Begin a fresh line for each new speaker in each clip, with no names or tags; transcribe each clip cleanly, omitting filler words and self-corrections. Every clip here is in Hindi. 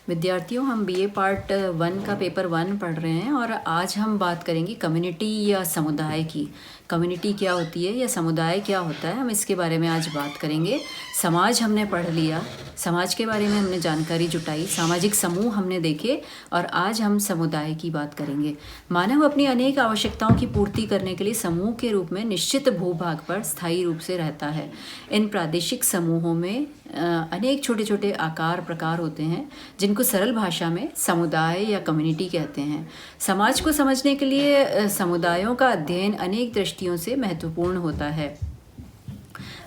विद्यार्थियों, हम बीए पार्ट 1 का पेपर 1 पढ़ रहे हैं और आज हम बात करेंगे कम्युनिटी या समुदाय की। कम्युनिटी क्या होती है या समुदाय क्या होता है, हम इसके बारे में आज बात करेंगे। समाज हमने पढ़ लिया, समाज के बारे में हमने जानकारी जुटाई, सामाजिक समूह हमने देखे और आज हम समुदाय की बात करेंगे। मानव अपनी अनेक आवश्यकताओं की पूर्ति करने के लिए समूह के रूप में निश्चित भूभाग पर स्थायी रूप से रहता है। इन प्रादेशिक समूहों में अनेक छोटे छोटे आकार प्रकार होते हैं जिनको सरल भाषा में समुदाय या कम्युनिटी कहते हैं। समाज को समझने के लिए समुदायों का अध्ययन अनेक दृष्टियों से महत्वपूर्ण होता है।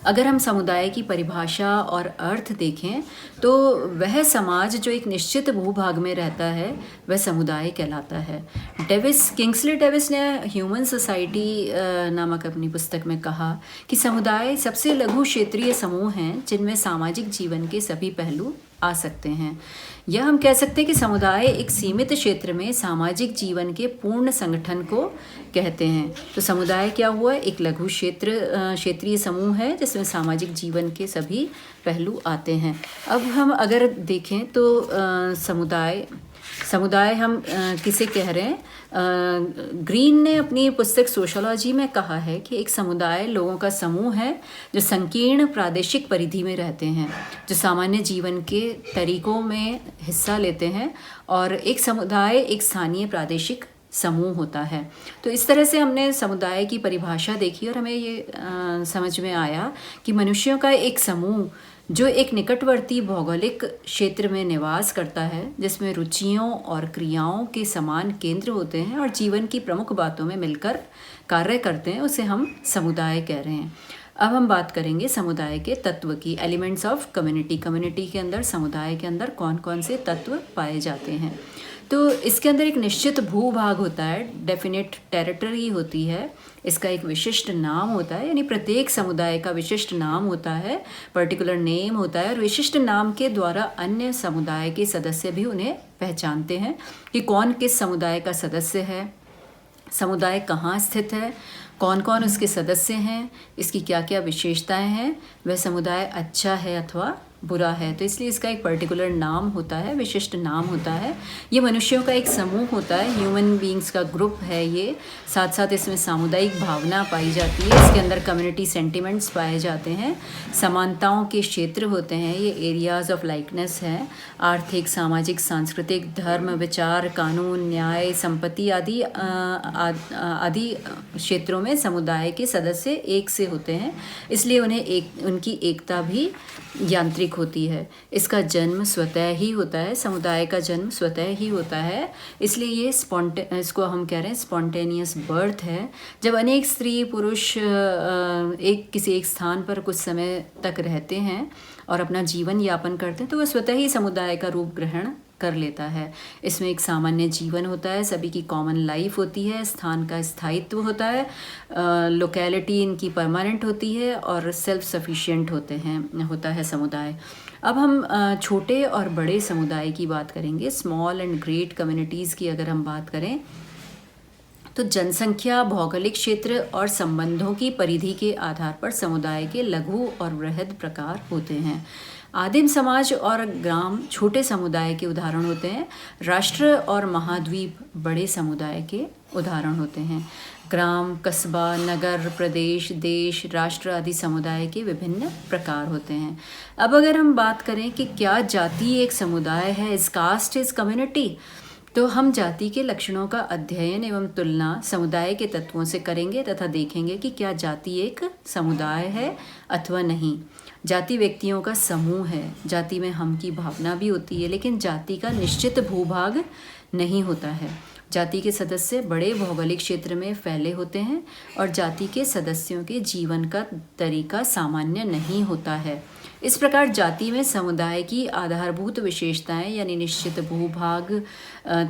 अगर हम समुदाय की परिभाषा और अर्थ देखें तो वह समाज जो एक निश्चित भूभाग में रहता है वह समुदाय कहलाता है। किंग्सले डेविस ने ह्यूमन सोसाइटी नामक अपनी पुस्तक में कहा कि समुदाय सबसे लघु क्षेत्रीय समूह हैं जिनमें सामाजिक जीवन के सभी पहलू आ सकते हैं। यह हम कह सकते हैं कि समुदाय एक सीमित क्षेत्र में सामाजिक जीवन के पूर्ण संगठन को कहते हैं। तो समुदाय क्या हुआ? एक लघु क्षेत्रीय समूह है जिसमें सामाजिक जीवन के सभी पहलू आते हैं। अब हम अगर देखें तो समुदाय हम किसे कह रहे हैं? ग्रीन ने अपनी पुस्तक सोशोलॉजी में कहा है कि एक समुदाय लोगों का समूह है जो संकीर्ण प्रादेशिक परिधि में रहते हैं, जो सामान्य जीवन के तरीकों में हिस्सा लेते हैं, और एक समुदाय एक स्थानीय प्रादेशिक समूह होता है। तो इस तरह से हमने समुदाय की परिभाषा देखी और हमें ये समझ में आया कि मनुष्यों का एक समूह जो एक निकटवर्ती भौगोलिक क्षेत्र में निवास करता है, जिसमें रुचियों और क्रियाओं के समान केंद्र होते हैं और जीवन की प्रमुख बातों में मिलकर कार्य करते हैं, उसे हम समुदाय कह रहे हैं। अब हम बात करेंगे समुदाय के तत्व की, एलिमेंट्स ऑफ कम्युनिटी। कम्युनिटी के अंदर, समुदाय के अंदर कौन कौन से तत्व पाए जाते हैं? तो इसके अंदर एक निश्चित भूभाग होता है, डेफिनेट टेरिटरी होती है, इसका एक विशिष्ट नाम होता है, यानी प्रत्येक समुदाय का विशिष्ट नाम होता है, पर्टिकुलर नेम होता है, और विशिष्ट नाम के द्वारा अन्य समुदाय के सदस्य भी उन्हें पहचानते हैं कि कौन किस समुदाय का सदस्य है, समुदाय कहाँ स्थित है, कौन कौन उसके सदस्य हैं, इसकी क्या क्या विशेषताएं हैं, वह समुदाय अच्छा है अथवा बुरा है। तो इसलिए इसका एक पर्टिकुलर नाम होता है, विशिष्ट नाम होता है। ये मनुष्यों का एक समूह होता है, ह्यूमन बीइंग्स का ग्रुप है ये। साथ साथ इसमें सामुदायिक भावना पाई जाती है, इसके अंदर कम्युनिटी सेंटिमेंट्स पाए जाते हैं, समानताओं के क्षेत्र होते हैं, ये एरियाज़ ऑफ लाइकनेस हैं। आर्थिक, सामाजिक, सांस्कृतिक, धर्म, विचार, कानून, न्याय, संपत्ति आदि क्षेत्रों में समुदाय के सदस्य एक से होते हैं, इसलिए उनकी एकता भी यांत्रिक होती है। इसका जन्म स्वतः ही होता है, समुदाय का जन्म स्वतः ही होता है, इसलिए ये इसको हम कह रहे हैं स्पॉन्टेनियस बर्थ है। जब अनेक स्त्री पुरुष किसी एक स्थान पर कुछ समय तक रहते हैं और अपना जीवन यापन करते हैं तो वह स्वतः ही समुदाय का रूप ग्रहण कर लेता है। इसमें एक सामान्य जीवन होता है, सभी की कॉमन लाइफ होती है, स्थान का स्थायित्व होता है, लोकेलिटी इनकी परमानेंट होती है और सेल्फ सफिशिएंट होता है समुदाय। अब हम छोटे और बड़े समुदाय की बात करेंगे। स्मॉल एंड ग्रेट कम्युनिटीज़ की अगर हम बात करें तो जनसंख्या, भौगोलिक क्षेत्र और संबंधों की परिधि के आधार पर समुदाय के लघु और बृहद प्रकार होते हैं। आदिम समाज और ग्राम छोटे समुदाय के उदाहरण होते हैं। राष्ट्र और महाद्वीप बड़े समुदाय के उदाहरण होते हैं। ग्राम, कस्बा, नगर, प्रदेश, देश, राष्ट्र आदि समुदाय के विभिन्न प्रकार होते हैं। अब अगर हम बात करें कि क्या जाति एक समुदाय है, इज कास्ट इज कम्युनिटी, तो हम जाति के लक्षणों का अध्ययन एवं तुलना समुदाय के तत्वों से करेंगे तथा देखेंगे कि क्या जाति एक समुदाय है अथवा नहीं। जाति व्यक्तियों का समूह है, जाति में हम की भावना भी होती है, लेकिन जाति का निश्चित भूभाग नहीं होता है। जाति के सदस्य बड़े भौगोलिक क्षेत्र में फैले होते हैं और जाति के सदस्यों के जीवन का तरीका सामान्य नहीं होता है। इस प्रकार जाति में समुदाय की आधारभूत विशेषताएं यानी निश्चित भूभाग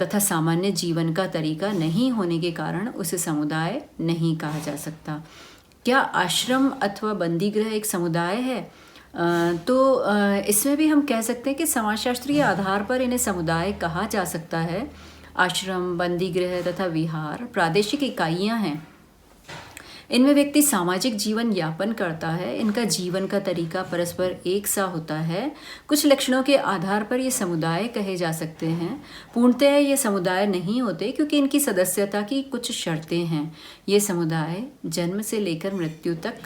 तथा सामान्य जीवन का तरीका नहीं होने के कारण उसे समुदाय नहीं कहा जा सकता। क्या आश्रम अथवा बंदीगृह एक समुदाय है? इसमें भी हम कह सकते हैं कि समाजशास्त्रीय आधार पर इन्हें समुदाय कहा जा सकता है। आश्रम, बंदीगृह तथा विहार प्रादेशिक इकाइयां हैं। इनमें व्यक्ति सामाजिक जीवन यापन करता है। इनका जीवन का तरीका परस्पर एक सा होता है। कुछ लक्षणों के आधार पर ये समुदाय कहे जा सकते हैं। पूर्णतः ये समुदाय नहीं होते क्योंकि इनकी सदस्यता की कुछ शर्तें हैं। ये समुदाय जन्म से लेकर मृत्यु तक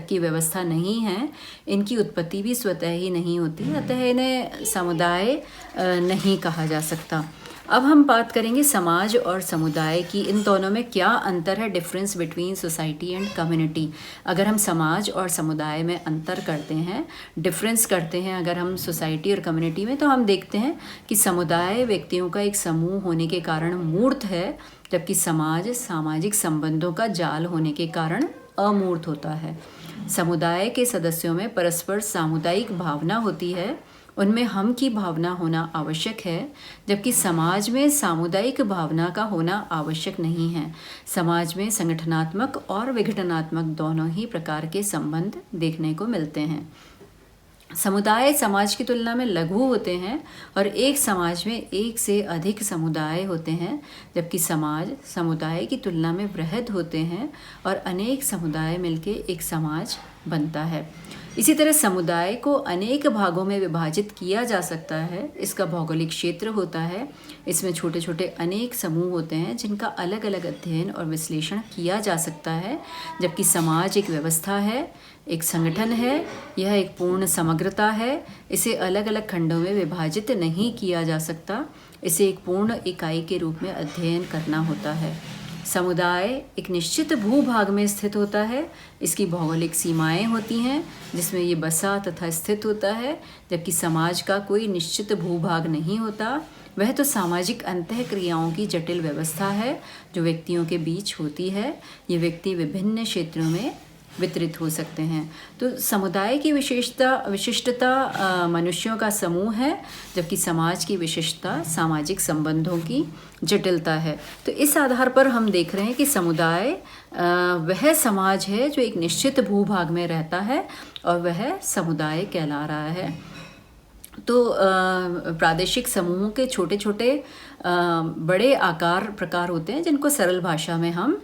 की व्यवस्था नहीं है। इनकी उत्पत्ति भी स्वतः ही नहीं होती, अतः इन्हें समुदाय नहीं कहा जा सकता। अब हम बात करेंगे समाज और समुदाय की। इन दोनों में क्या अंतर है, difference between society and community. अगर हम समाज और समुदाय में अंतर करते हैं, डिफरेंस करते हैं अगर हम सोसाइटी और कम्युनिटी में, तो हम देखते हैं कि समुदाय व्यक्तियों का एक समूह होने के कारण मूर्त है, जबकि समाज सामाजिक संबंधों का जाल होने के कारण अमूर्त होता है। समुदाय के सदस्यों में परस्पर सामुदायिक भावना होती है, उनमें हम की भावना होना आवश्यक है, जबकि समाज में सामुदायिक भावना का होना आवश्यक नहीं है। समाज में संगठनात्मक और विघटनात्मक दोनों ही प्रकार के संबंध देखने को मिलते हैं। समुदाय समाज की तुलना में लघु होते हैं और एक समाज में एक से अधिक समुदाय होते हैं, जबकि समाज समुदाय की तुलना में वृहद होते हैं और अनेक समुदाय मिलकर एक समाज बनता है। इसी तरह समुदाय को अनेक भागों में विभाजित किया जा सकता है। इसका भौगोलिक क्षेत्र होता है। इसमें छोटे छोटे अनेक समूह होते हैं जिनका अलग अलग अध्ययन और विश्लेषण किया जा सकता है, जबकि समाज एक व्यवस्था है, एक संगठन है। यह एक पूर्ण समग्रता है। इसे अलग अलग खंडों में विभाजित नहीं किया जा सकता। इसे एक पूर्ण इकाई के रूप में अध्ययन करना होता है। समुदाय एक निश्चित भूभाग में स्थित होता है। इसकी भौगोलिक सीमाएं होती हैं जिसमें ये बसा तथा स्थित होता है, जबकि समाज का कोई निश्चित भूभाग नहीं होता। वह तो सामाजिक अंतःक्रियाओं की जटिल व्यवस्था है जो व्यक्तियों के बीच होती है। ये व्यक्ति विभिन्न क्षेत्रों में वितरित हो सकते हैं। तो समुदाय की विशिष्टता मनुष्यों का समूह है, जबकि समाज की विशिष्टता सामाजिक संबंधों की जटिलता है। तो इस आधार पर हम देख रहे हैं कि समुदाय वह समाज है जो एक निश्चित भूभाग में रहता है और वह समुदाय कहला रहा है। तो प्रादेशिक समूहों के छोटे छोटे बड़े आकार प्रकार होते हैं जिनको सरल भाषा में हम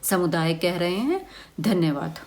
समुदाय कह रहे हैं। धन्यवाद।